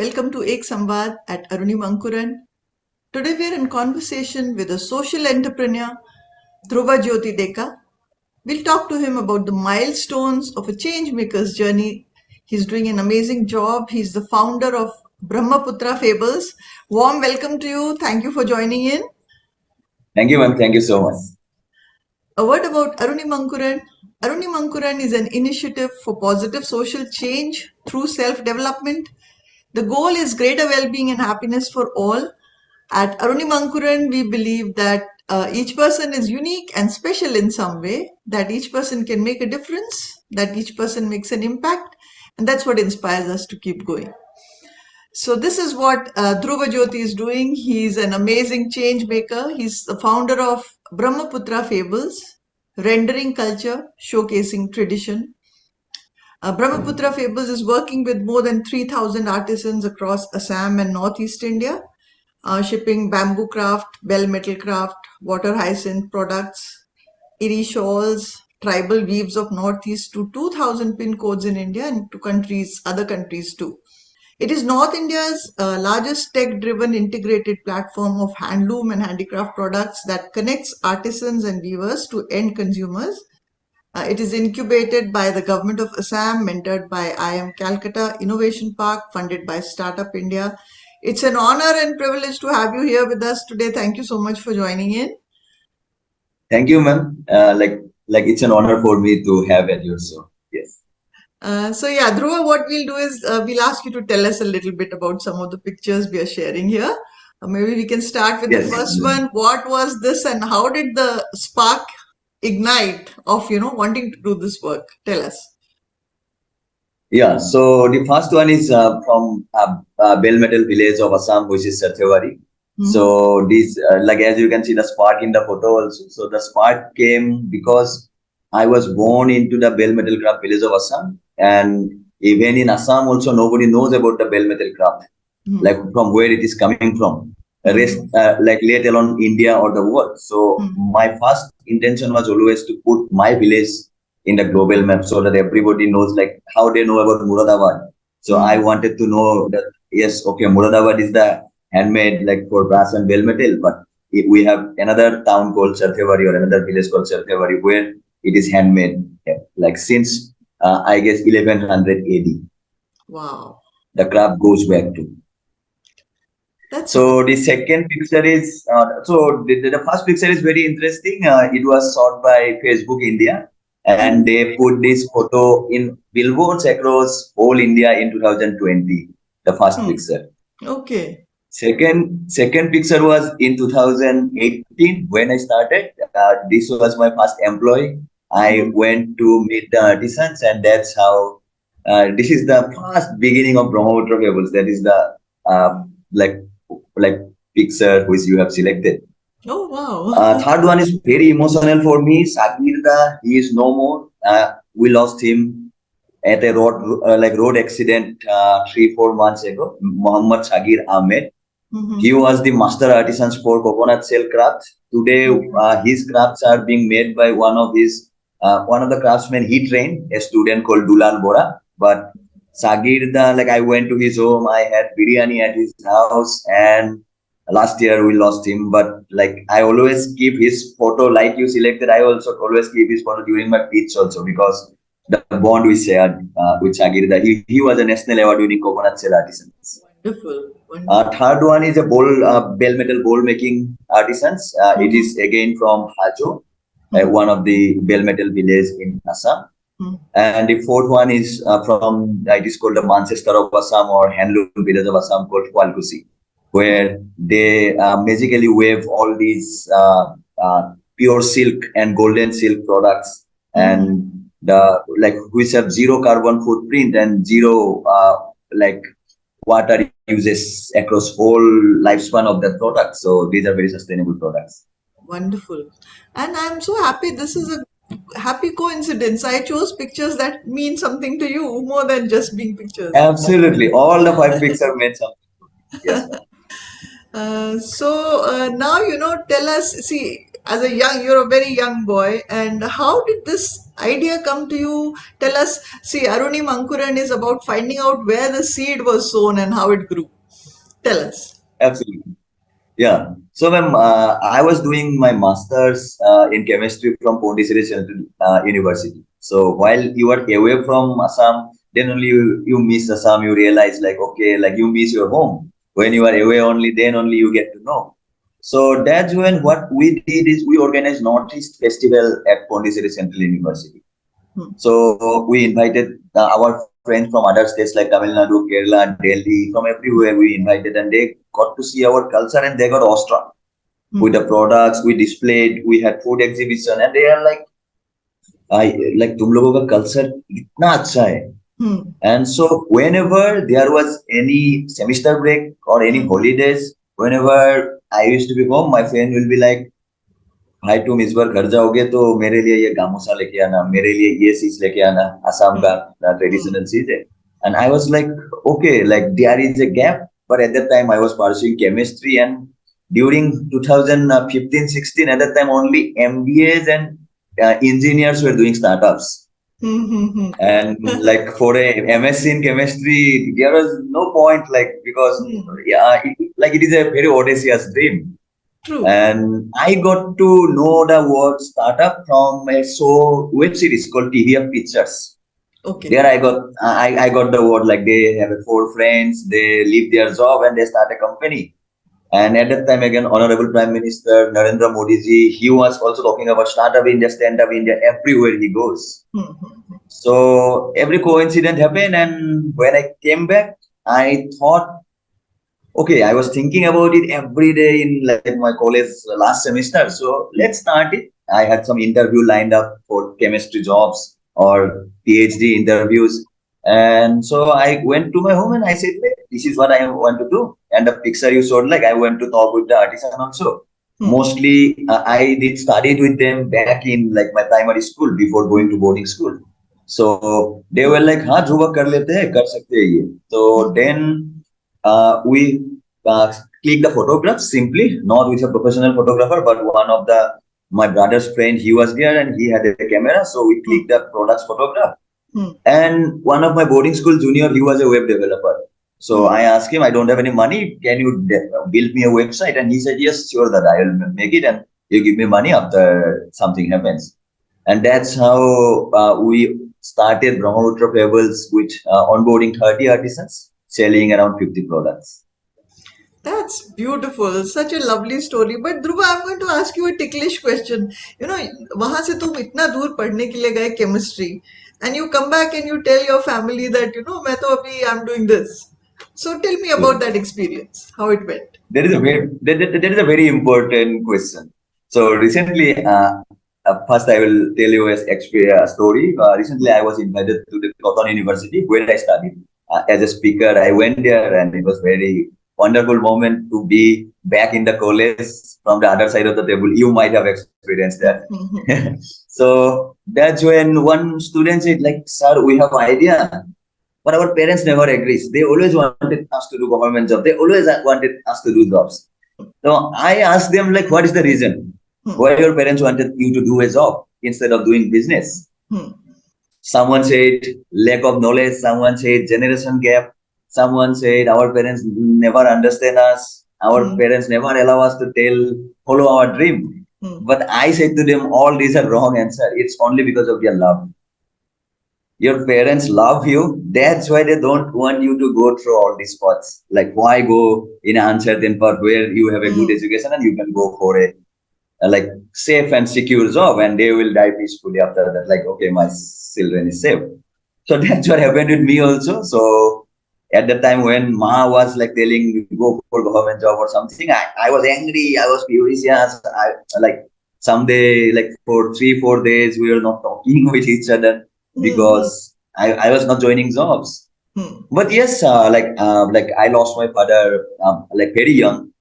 Welcome to Ek Samvaad at Arunima Ankuran. Today we are in conversation with a social entrepreneur, DhrubJyoti Deka. We'll talk to him about the milestones of a change maker's journey. He's doing an amazing job. He's the founder of Brahmaputra Fables. Warm welcome to you. Thank you for joining in. Thank you, ma'am. Thank you so much. A word about Arunima Ankuran. Arunima Ankuran is an initiative for positive social change through self-development. The goal is greater well-being and happiness for all. At Arunima Ankuran, we believe that each person is unique and special in some way, that each person can make a difference, that each person makes an impact, and that's what inspires us to keep going. So this is what DhrubJyoti is doing. He's an amazing change maker. He's the founder of Brahmaputra Fables, rendering culture, showcasing tradition. Brahmaputra Fables is working with more than 3,000 artisans across Assam and Northeast India, shipping bamboo craft, bell metal craft, water hyacinth products, iri shawls, tribal weaves of Northeast to 2,000 pin codes in India and to other countries too. It is North India's largest tech-driven integrated platform of handloom and handicraft products that connects artisans and weavers to end consumers. It is incubated by the Government of Assam, mentored by Calcutta Innovation Park, funded by Startup India. It's an honor and privilege to have you here with us today. Thank you so much for joining in. Thank you, ma'am. Like it's an honor for me to have at you. So yes. Dhruva, what we'll do is we'll ask you to tell us a little bit about some of the pictures we are sharing here. Maybe we can start with the first one. What was this and how did the spark ignite of wanting to do this work? Tell us. Yeah, so the first one is from Bell Metal village of Assam, which is Satyawari. So this, like as you can see, the spark in the photo also. So the spark came because I was born into the Bell Metal craft village of Assam, and even in Assam also nobody knows about the Bell Metal craft, like from where it is coming from. Rest, like let alone India or the world. So my first intention was always to put my village in the global map so that everybody knows like how they know about Muradabad. So I wanted to know that yes, okay, Muradabad is the handmade like for brass and bell metal, but we have another town called Satyawari or another village called Satyawari where it is handmade like since I guess 1100 AD. Wow. The craft goes back to. So the second picture is the first picture is very interesting. It was shot by Facebook India, and they put this photo in billboards across all India in 2020. The first picture. Okay. Second picture was in 2018 when I started. This was my first employee. I went to meet the artisans, and that's how. This is the first beginning of Brahmaputra Fables. That is the like picture which you have selected. Oh wow! Third one is very emotional for me. Sagirda, he is no more. We lost him at a road accident 3-4 months ago. Muhammad Sagir Ahmed. He was the master artisans for coconut shell crafts. Today, his crafts are being made by one of the craftsmen he trained, a student called Dulal Bora. But Sagirda, like I went to his home, I had biryani at his house, and last year we lost him. But like I always keep his photo, like you selected, I also always keep his photo during my pitch also because the bond we shared with Sagirda. He was a national award winning coconut shell artisan. Wonderful. Third one is a bell metal bowl making artisans. It is again from Hajo, one of the bell metal villages in Assam. And the fourth one is from, it is called the Manchester of Assam or handloom village of Assam called Kwalkusi, where they magically wave all these pure silk and golden silk products and which have zero carbon footprint and zero water uses across whole lifespan of the product. So these are very sustainable products. Wonderful. And I'm so happy. This is a happy coincidence. I chose pictures that mean something to you more than just being pictures. Absolutely. All the 5 pictures made something. Yes. Now, tell us, see, you're a very young boy, and how did this idea come to you? Tell us. See, Arunima Ankuran is about finding out where the seed was sown and how it grew. Tell us. Absolutely. Yeah. So, ma'am, I was doing my master's in chemistry from Pondicherry Central University. So, while you are away from Assam, then only you miss Assam. You realize, like, okay, like you miss your home. When you are away, only then only you get to know. So that's when what we did is we organized Northeast Festival at Pondicherry Central University. Hmm. So we invited our friends from other states like Tamil Nadu, Kerala, Delhi, from everywhere we invited, and they got to see our culture and they got awestruck with the products we displayed. We had food exhibition, and they are like, I like तुम लोगों का culture इतना अच्छा है. Hmm. And so whenever there was any semester break or any holidays, whenever I used to be home, my friend will be like, भाई तुम इस बार घर जाओगे तो मेरे लिए ये गामोसा लेके आना, मेरे लिए ये चीज लेके आना, असम का ट्रेडिशनल चीज है. And I was like, okay, like there is a gap, but at that time I was pursuing chemistry, and during 2015-16, at that time only MBAs and engineers were doing startups. And like for a MSc in chemistry, there was no point, like because like it is a very audacious dream. True. And I got to know the word startup from a web series called TVF Pictures. Okay. There I got the word, like they have four friends, they leave their job and they start a company. And at that time again, Honorable Prime Minister Narendra Modi ji, he was also talking about startup India, stand up India everywhere he goes. So every coincidence happened, and when I came back, I thought, okay, I was thinking about it every day in like my college last semester. So let's start it. I had some interview lined up for chemistry jobs or PhD interviews. And so I went to my home and I said, "Hey, this is what I want to do." And the picture you showed, like I went to talk with the artisan also. Mostly I did studied with them back in like my primary school before going to boarding school. So they were like, "हाँ ध्रुव कर लेते हैं, कर सकते हैं ये." So then we click the photograph simply, not with a professional photographer, but one of the my brother's friend. He was there and he had a camera, so we clicked the product's photograph. And one of my boarding school junior, he was a web developer. So I asked him, I don't have any money. Can you build me a website? And he said, yes, sure, that I will make it, and you give me money after something happens. And that's how we started Brahmaputra Fables, which onboarding 30 artisans, selling around 50 products. That's beautiful. Such a lovely story. But Dhruva, I'm going to ask you a ticklish question. You know, वहाँ से तुम इतना दूर पढ़ने के लिए गए chemistry, and you come back and you tell your family that मैं तो अभी I'm doing this. So tell me about that experience. How it went. There is a very important question. So recently, first I will tell you a story. Recently, I was invited to the Cotton University where I studied as a speaker. I went there, and it was very wonderful moment to be back in the college from the other side of the table. You might have experienced that. So that's when one student said, like, "Sir, we have idea, but our parents never agrees. They always wanted us to do government job. They always wanted us to do jobs." So I asked them, like, what is the reason why your parents wanted you to do a job instead of doing business? Someone said lack of knowledge. Someone said generation gap. Someone said our parents never understand us. Our parents never allow us to follow our dream. But I said to them, all these are wrong answer. It's only because of their love. Your parents love you. That's why they don't want you to go through all these paths. Like, why go in an uncertain path where you have a good education and you can go for a like safe and secure job, and they will die peacefully after that. Like, okay, my children is safe. So that's what happened with me also. So at the time when Ma was like telling go for government job or something, I was angry. I was furious. I like someday like for 3-4 days we were not talking with each other because I was not joining jobs. But yes, like I lost my father like very young,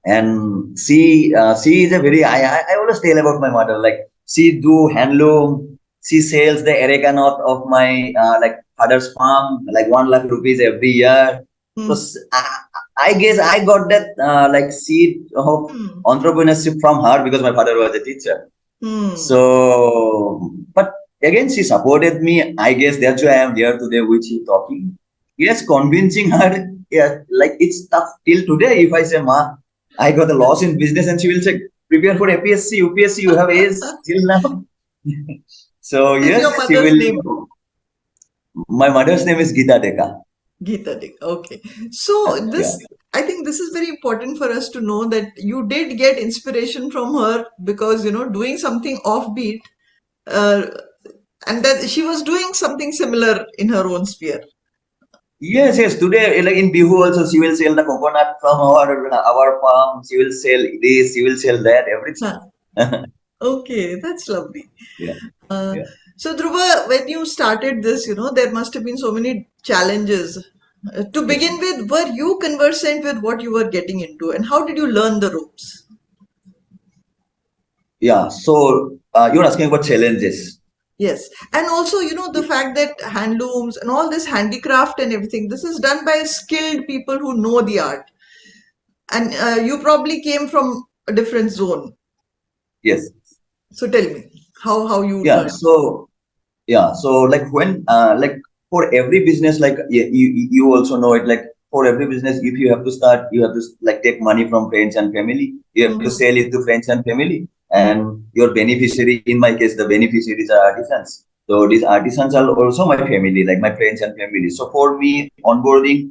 and she is a very I always tell about my mother, like she do handloom. She sells the areca nut of my like father's farm, like 1 lakh rupees every year. So I guess I got that like seed of entrepreneurship from her because my father was a teacher. So, but again, she supported me. I guess that's why I am here today with you talking. Yes, convincing her. Yeah, like it's tough till today. If I say, "Ma, I got a loss in business," and she will say, "Prepare for APSC, UPSC. You have A's till now." So What is yes, your she mother's will. name? My mother's name is Gita Deka. Geeta Deka. Okay. So Yeah. this, I think this is very important for us to know that you did get inspiration from her because, doing something offbeat, uh, and that she was doing something similar in her own sphere. Yes, yes. Today, like in Bihu also, she will sell the coconut from our farm. She will sell this. She will sell that. Everything. Huh. Okay, that's lovely. Yeah. Uh, Yeah. so Dhruva, when you started this, there must have been so many challenges. To Yes. begin with, were you conversant with what you were getting into, and how did you learn the ropes? Yeah. So you're asking about challenges. Yes, and also, the fact that handlooms and all this handicraft and everything, this is done by skilled people who know the art. And you probably came from a different zone. Yes. So tell me how you Yeah. learned. So yeah. So like when like for every business, like you also know it. Like for every business, if you have to start, you have to like take money from friends and family. You have to Mhm. sell it to friends and family, Mhm. and your beneficiary. In my case, the beneficiaries are artisans. So these artisans are also my family, like my friends and family. So for me, onboarding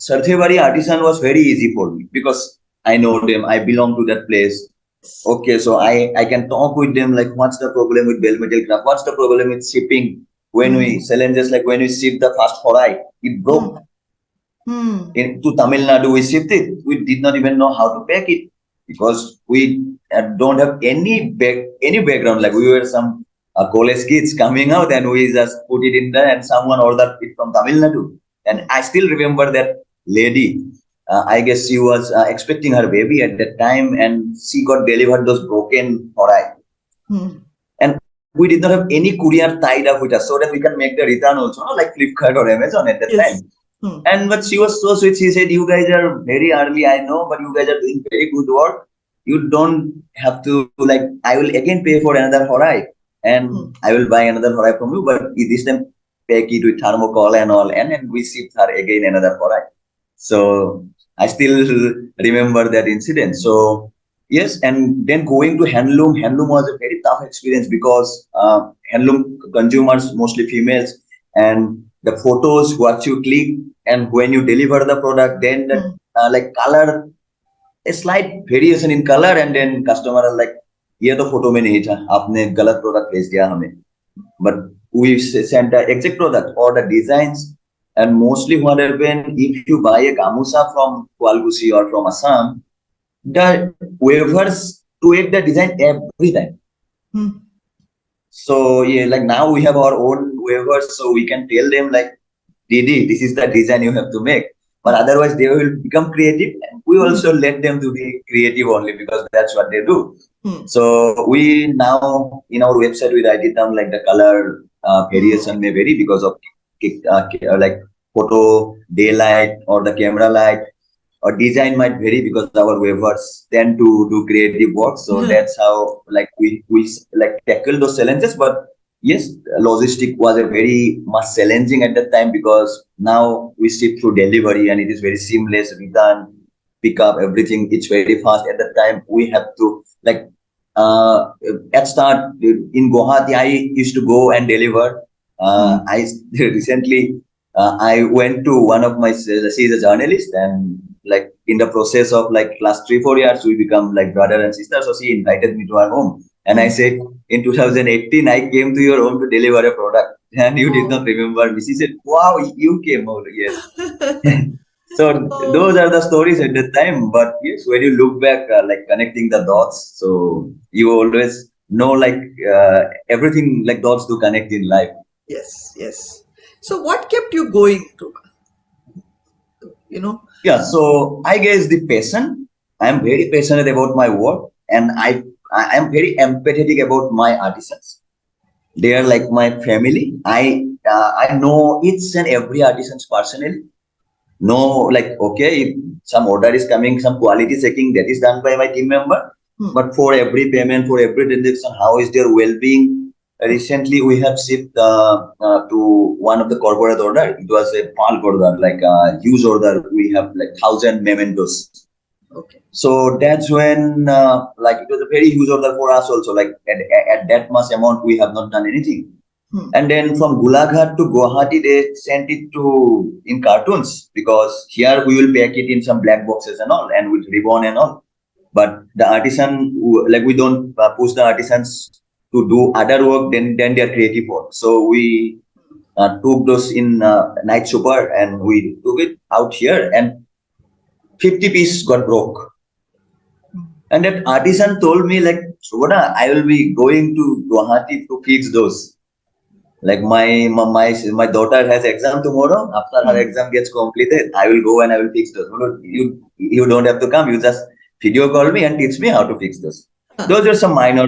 Sarthevari artisan was very easy for me because I know them. I belong to that place. Okay, so I can talk with them like what's the problem with bell metal craft? What's the problem with shipping? When we Mhm. challenges like when we ship the first horai, it Mhm. broke. Hmm. To Tamil Nadu, we shipped it. We did not even know how to pack it because we don't have any background. Like we were some college kids coming out and we just put it in there and someone ordered it from Tamil Nadu. And Hmm. I still remember that lady. I guess she was expecting her baby at that time and she got delivered those broken horai. Hmm. And we did not have any courier tied up with us so that we can make the return also, no? Like Flipkart or Amazon at that Yes. time. Hmm. And but she was so sweet. She said, "You guys are very early, I know, but you guys are doing very good work. You don't have to like. I will again pay for another horai, and Hmm. I will buy another horai from you. But this time, pack it with thermocol and all, and we shipped her again another horai. So I still remember that incident. So yes, and then going to handloom. Handloom was a very tough experience because handloom consumers mostly females, and the photos what you click and when you deliver the product, then that Hmm. like color, a slight variation in color, and then customer are like, ये तो photo में नहीं था, आपने गलत product भेज दिया हमें. But we sent the exact product or the designs. And mostly what happen if you buy a gamusa from Kualgusi or from Assam, the weavers tweak the design every time. Hmm. So yeah, like now we have our own waivers, so we can tell them like, Didi, this is the design you have to make. But otherwise, they will become creative. And we Hmm. also let them to be creative only because that's what they do. Hmm. So we now in our website we write it down like the color Hmm. variation may vary because of like photo daylight or the camera light, or design might vary because our waivers tend to do creative work. So Hmm. that's how like we like tackle those challenges. But yes, logistic was a very much challenging at that time because now we ship through delivery and it is very seamless, return, pick up, everything. It's very fast. At that time we have to like at start in Guwahati I used to go and deliver. Hmm. I recently I went to one of my, she's a journalist, and like in the process of like last 3 4 years, we become like brother and sister. So she invited me to her home, and I Hmm. said, in 2018, I came to your home to deliver a product, and you did not Oh. remember me. She said, "Wow, you came over." Yes. So those Oh. are the stories at the time. But yes, when you look back, like connecting the dots, so you always know like everything like dots do connect in life. Yes. Yes. So what kept you going, Dhruva? You know. Yeah, so I guess the passion. I'm very passionate about my work, and I am very empathetic about my artisans. They are like my family. I know each and every artisans personally. No, like okay, if some order is coming, some quality checking that is done by my team member. Hmm. But for every payment, for every transaction, how is their well-being? recently we have shipped to one of the corporate order. It was a bulk order, like a huge order. We have like 1,000 mementos. Okay. So that's when like it was a very huge order for us also. Like at that much amount, we have not done anything. And then from Gulaghat to Guwahati, they sent it to in cartoons, because here we will pack it in some black boxes and all, and with ribbon and all. But the artisan, like we don't push the artisans to do other work than their creative work. So we took those in night super, and we took it out here, and 50 pieces got broke. And that artisan told me, like, Subhana, I will be going to Guwahati to fix those. Like my daughter has exam tomorrow. After her exam gets completed, I will go and I will fix those. You don't have to come. You just video call me and teach me how to fix those. Those are some minor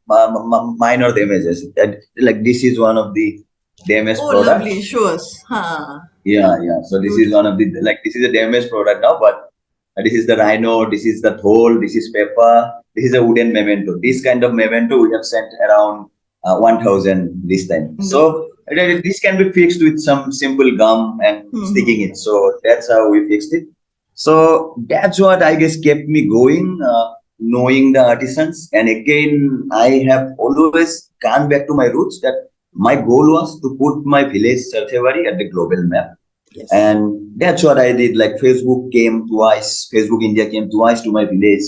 minor damages. Like this is one of the damaged products. Lovely. Show us. Yeah. So this is one of the, like, this is a damaged product now, but this is the rhino, this is the thole, this is paper, this is a wooden memento. This kind of memento we have sent around 1,000 this time. So this can be fixed with some simple gum and sticking it. So that's how we fixed it. So that's what I guess kept me going, knowing the artisans. And again, I have always gone back to my roots, that my goal was to put my village Sarthevari at the global map. Yes. And that's what I did. Like Facebook came twice, Facebook India came twice to my village.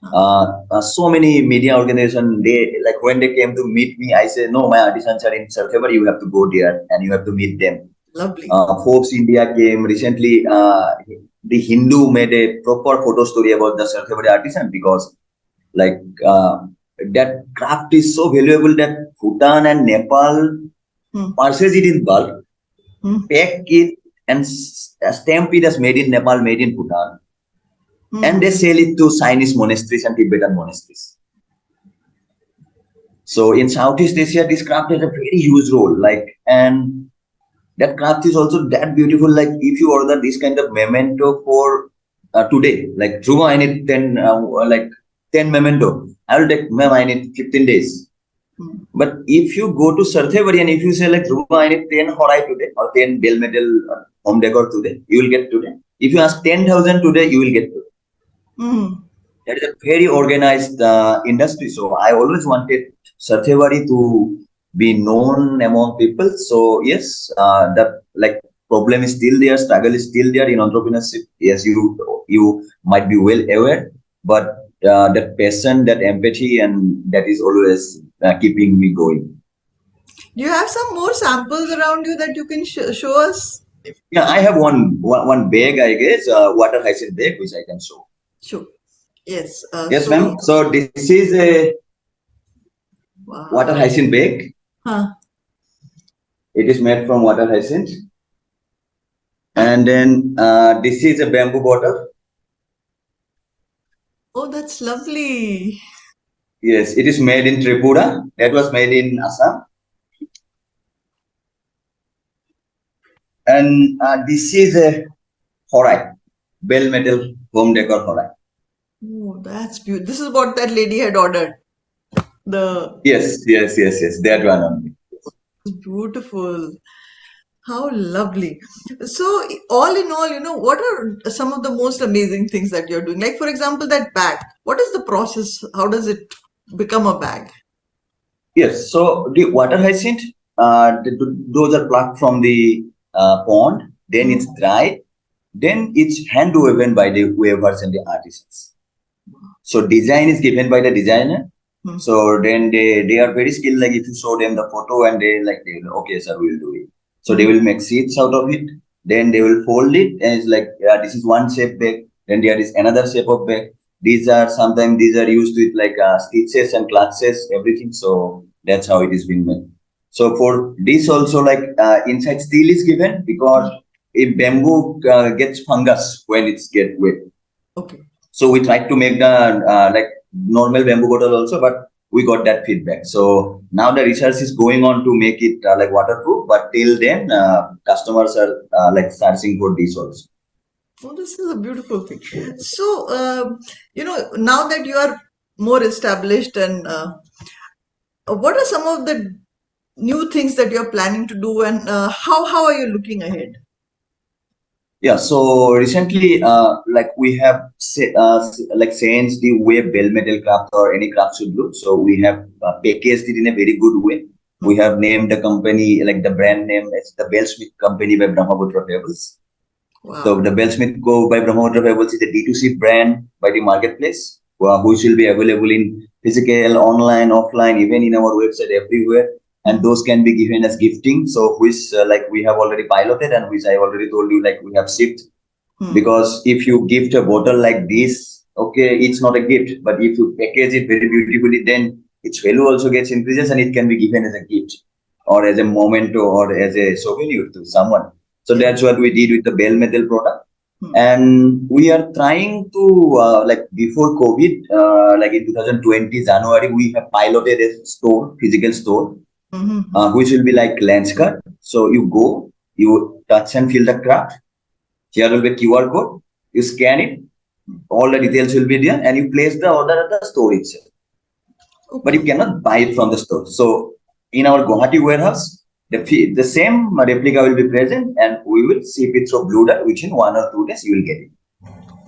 So many media organizations, they, like, when they came to meet me, I said, no, my artisans are in Sarthevari, you have to go there and you have to meet them. Lovely. Forbes India came recently. The Hindu made a proper photo story about the Sarthevari artisan, because like that craft is so valuable that Bhutan and Nepal purchase it in bulk, pack it and stamp it as made in Nepal, made in Bhutan, and they sell it to Chinese monasteries and Tibetan monasteries. So in Southeast Asia, this craft has a very huge role. Like, and that craft is also that beautiful. Like, if you order this kind of memento for today, like Dhruba, I need 10 memento. I will take, ma'am, I need 15 days. But if you go to Sarthevari and if you say, like, Dhruba, I need 10 horai today or 10 bell metal home decor today, you will get today. If you ask 10,000 today, you will get today. That is a very organized industry. So I always wanted Sarthevari to be known among people. So yes, the like problem is still there, struggle is still there in entrepreneurship. Yes, you might be well aware, but that passion, that empathy, and that is always keeping me going. Do you have some more samples around you that you can show us? Yeah, I have one bag, I guess, water hyacinth bag, which I can show. Sure. Yes. Yes, ma'am. So this is a water hyacinth bag. It is made from water hyacinth. And then this is a bamboo bottle. Oh, that's lovely. Yes, it is made in Tripura. That was made in Assam. And this is a horai, bell metal home decor horai. Oh, that's beautiful. This is what that lady had ordered. Yes. That one only. Beautiful. How lovely. So, all in all, what are some of the most amazing things that you're doing? Like, for example, that bag. What is the process? How does it become a bag? Yes. So, the water hyacinth, those are plucked from the pond. Then it's dried. Then it's hand woven by the weavers and the artisans. So, design is given by the designer. So then they are very skilled. Like, if you show them the photo and they okay, sir, we'll do it. So they will make seats out of it. Then they will fold it, and it's like, this is one shape bag. Then there is another shape of bag. Sometimes these are used with like stitches and clutches, everything. So that's how it is being made. So for this also, like, inside steel is given, because if bamboo gets fungus when it's get wet. Okay. So we tried to make the like normal bamboo bottle also, but we got that feedback. So now the research is going on to make it like waterproof, but till then customers are like searching for this also. Oh, this is a beautiful thing. So, now that you are more established and what are some of the new things that you're planning to do, and how are you looking ahead? Yeah, so recently, like we have like changed the way bell metal craft or any craft should look. So we have packaged it in a very good way. We have named the company, like the brand name, it's the Bellsmith Company by Brahmaputra Fables. So Wow. the Bellsmith Co. by Brahmaputra Fables is a D2C brand by the marketplace, which will be available in physical, online, offline, even in our website, everywhere. And those can be given as gifting. So which like we have already piloted and which I already told you, like we have shipped. Because if you gift a bottle like this, okay, it's not a gift. But if you package it very beautifully, then its value also gets increases and it can be given as a gift or as a memento or as a souvenir to someone. So Yeah. that's what we did with the Bell Metal product. And we are trying to, like before COVID, like in 2020 January, we have piloted a store, physical store, which will be like Lenskart. So you go, you touch and feel the craft. Here will be QR code. You scan it, all the details will be there, and you place the order at the store itself. But you Okay. cannot buy it from the store. So in our Guwahati warehouse, the same replica will be present, and we will ship it through Blue Dart. Within 1 or 2 days, you will get it.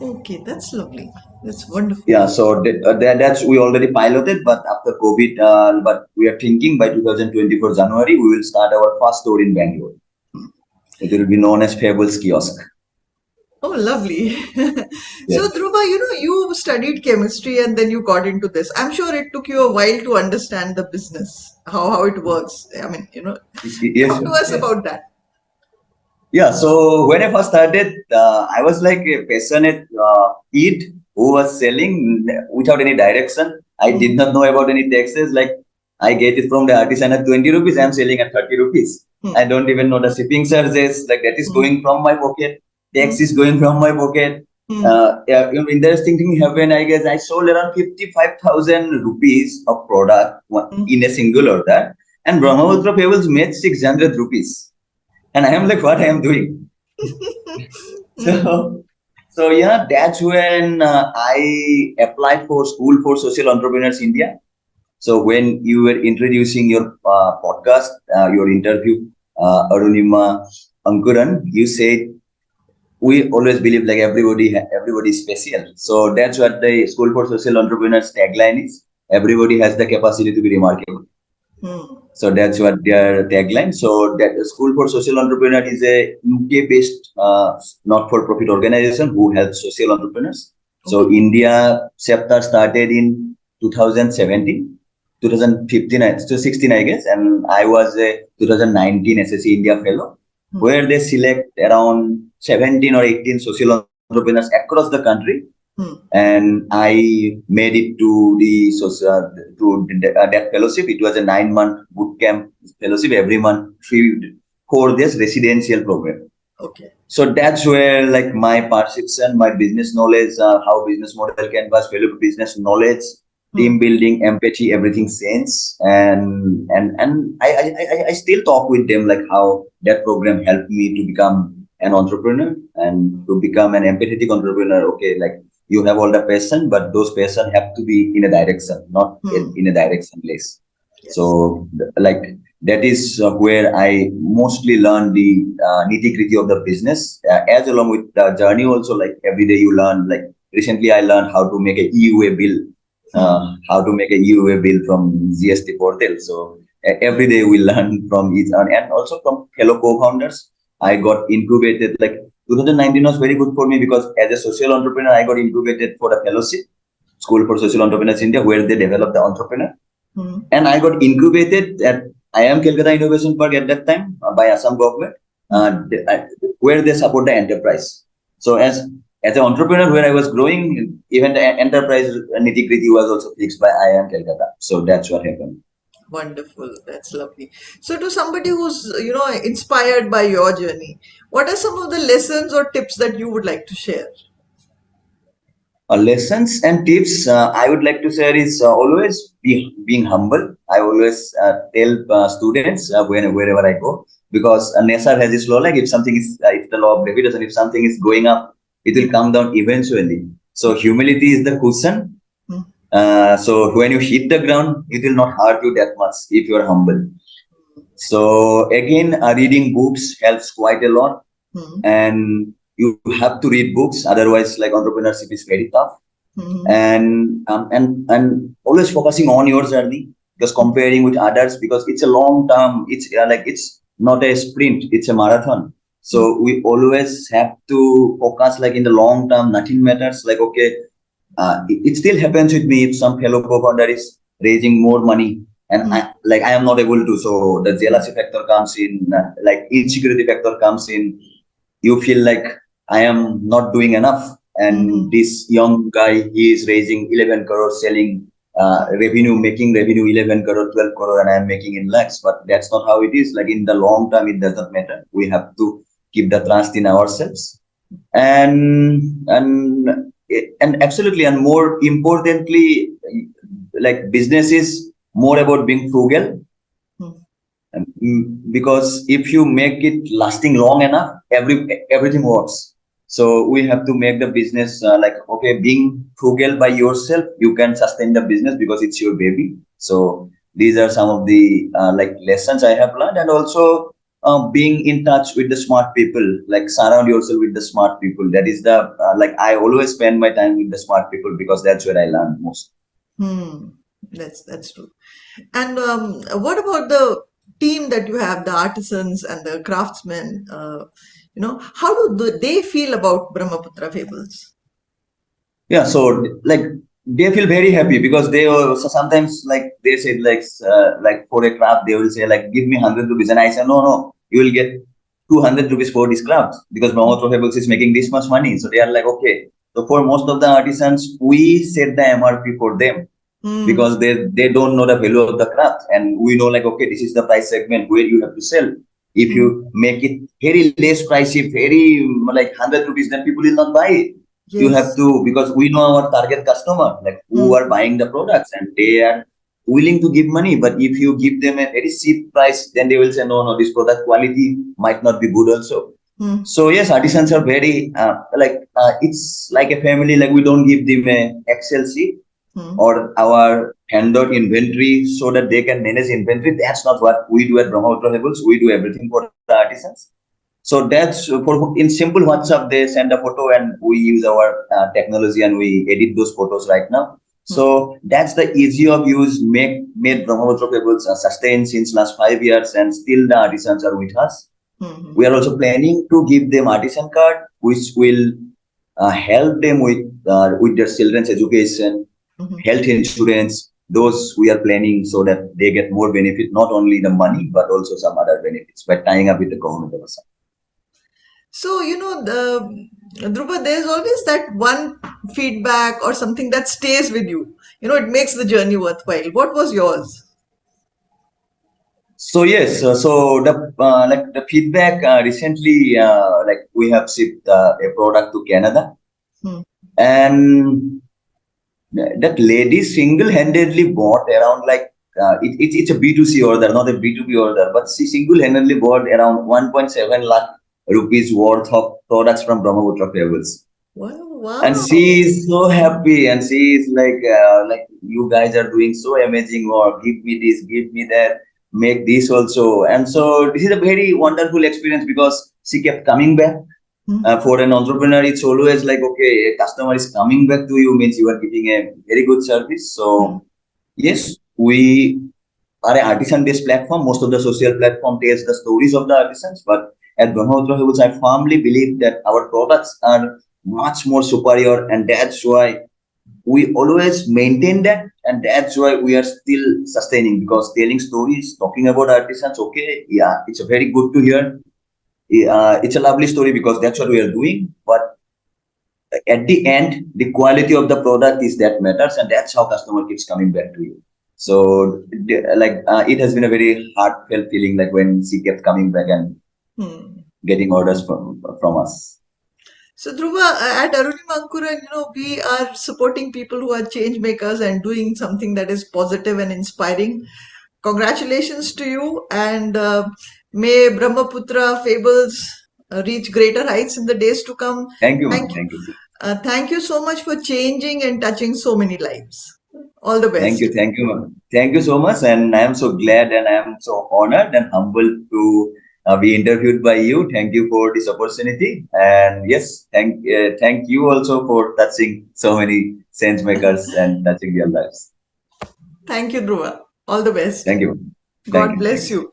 Okay, that's lovely. That's wonderful. Yeah, so that's we already piloted, but after COVID, but we are thinking by 2024 January we will start our first store in Bangalore. It will be known as Fables Kiosk. Oh, lovely. So, Yes. Dhruba, you studied chemistry and then you got into this. I'm sure it took you a while to understand the business, how it works. I mean, Yes, talk to sir. us Yes. about that. Yeah, so when I first started, I was like a passionate kid who was selling without any direction. I did not know about any taxes. Like I get it from the artisan at 20 rupees, I'm selling at 30 rupees. I don't even know the shipping charges. Like that is going from my pocket. Tax is going from my pocket. Yeah, interesting thing happened. I guess I sold around 55,000 rupees of product in a single order, and Brahmaputra Fables made 600 rupees. And I am like, what I am doing? So, so yeah, that's when I applied for School for Social Entrepreneurs India. So when you were introducing your podcast, your interview, Arunima Ankuran, you said we always believe like everybody is special. So that's what the School for Social Entrepreneurs tagline is. Everybody has the capacity to be remarkable. So that's what their tagline. So that School for Social Entrepreneur is a UK-based not-for-profit organization who helps social entrepreneurs. So India chapter started in 2017, 2015, so 16, I guess, and I was a 2019 SSC India Fellow, where they select around 17 or 18 social entrepreneurs across the country, and I made it to the that fellowship. It was a 9 month boot camp fellowship every month, 4 days residential program. Okay. So that's where like my perception, my business knowledge, how business model canvas, value business knowledge, team building, empathy, everything changed. And I still talk with them like how that program helped me to become an entrepreneur and to become an empathetic entrepreneur. Okay, like you have all the passion, but those passion have to be in a direction, not in a directionless. Yes. So like that is where I mostly learn the nitty gritty of the business, as along with the journey also. Like every day you learn. Like recently I learned how to make a EUA bill, how to make a EUA bill from GST portal. So every day we learn from each other and also from fellow co-founders. I got incubated. Like 2019 was very good for me because as a social entrepreneur, I got incubated for a fellowship, School for Social Entrepreneurs India, where they develop the entrepreneur. And I got incubated at IIM Calcutta Innovation Park at that time by Assam government, where they support the enterprise. So as an entrepreneur, where I was growing, even the enterprise nitty gritty was also fixed by IIM Calcutta. So that's what happened. Wonderful. That's lovely. So, to somebody who's, inspired by your journey, what are some of the lessons or tips that you would like to share? Lessons and tips I would like to share is always being humble. I always tell students wherever I go, because nature has this law, like if something is, it's the law of gravitation, if something is going up, it will come down eventually. So humility is the cushion, So when you hit the ground, it will not hurt you that much if you are humble. So again, reading books helps quite a lot, and you have to read books. Otherwise, like entrepreneurship is very tough. And always focusing on your journey, because comparing with others, because it's a long term. It's like it's not a sprint; it's a marathon. So we always have to focus like in the long term. Nothing matters. Like okay, it still happens with me if some fellow co-founder is raising more money and I am not able to, so the jealousy factor comes in, like insecurity factor comes in. You feel like I am not doing enough, and this young guy, he is raising 11 crore, selling revenue, making revenue 11 crore, 12 crore, and I am making in lakhs. But that's not how it is. Like in the long term, it does not matter. We have to keep the trust in ourselves, and absolutely, and more importantly, like business is more about being frugal. Because if you make it lasting long enough, everything works. So we have to make the business like okay, being frugal by yourself, you can sustain the business because it's your baby. So these are some of the like lessons I have learned, and also being in touch with the smart people. Like surround yourself with the smart people. That is the like I always spend my time with the smart people because that's where I learn most. That's true. And what about the team that you have, the artisans and the craftsmen? How do they feel about Brahmaputra Fables? Yeah, so like they feel very happy because they also sometimes like they said like for a craft they will say like give me 100 rupees, and I say no, you will get 200 rupees for this craft because Brahmaputra Fables is making this much money. So they are like okay. So for most of the artisans, we set the MRP for them because they don't know the value of the craft, and we know like okay, this is the price segment where you have to sell. If you make it very less pricey, very like 100 rupees, then people will not buy it. You have to, because we know our target customer, like who are buying the products, and they are willing to give money. But if you give them a very cheap price, then they will say no, this product quality might not be good also. So yes, artisans are very it's like a family. Like we don't give them a Excel sheet or our handout inventory so that they can manage inventory. That's not what we do at Brahmaputra Fables. We do everything for the artisans. So that's for in simple WhatsApp, they send a photo and we use our technology and we edit those photos right now. So that's the easy of use made Brahmaputra Fables sustain since last 5 years, and still the artisans are with us. We are also planning to give them artisan card, which will help them with their children's education, health insurance. Those we are planning so that they get more benefit, not only the money but also some other benefits by tying up with the government of Assam. So, Dhruba, there's always that one feedback or something that stays with you. It makes the journey worthwhile. What was yours? So yes, so the like the feedback recently, like we have shipped a product to Canada, and that lady single-handedly bought around like it's a B2C order, not a B2B order, but she single-handedly bought around 1.7 lakh rupees worth of products from Brahmaputra Fables. Wow. And she is so happy, and she is like you guys are doing so amazing work. Give me this, give me that, make this also. And so this is a very wonderful experience because she kept coming back. For an entrepreneur, it's always like okay, a customer is coming back to you means you are giving a very good service. So yes, we are an artisan-based platform. Most of the social platform tells the stories of the artisans, but at Brahmaputra Fables, I firmly believe that our products are much more superior, and that's why we always maintain that, and that's why we are still sustaining, because telling stories, talking about artisans, okay, yeah, it's a very good to hear. It's a lovely story because that's what we are doing, but at the end, the quality of the product is that matters, and that's how customer keeps coming back to you. So it has been a very heartfelt feeling, like when she kept coming back and getting orders from us. So, Dhruva, at Arunima Ankuran, we are supporting people who are change makers and doing something that is positive and inspiring. Congratulations to you, and may Brahmaputra Fables reach greater heights in the days to come. Thank you, ma'am. Thank you. Thank you. Thank you so much for changing and touching so many lives. All the Thank best. you, thank you, thank you so much. And I am so glad and I am so honored and humbled to be interviewed by you. Thank you for this opportunity. And yes, thank you also for touching so many sense makers and touching their lives. Thank you, Dhruva. All the best. Thank you, thank God you, thank bless you. you.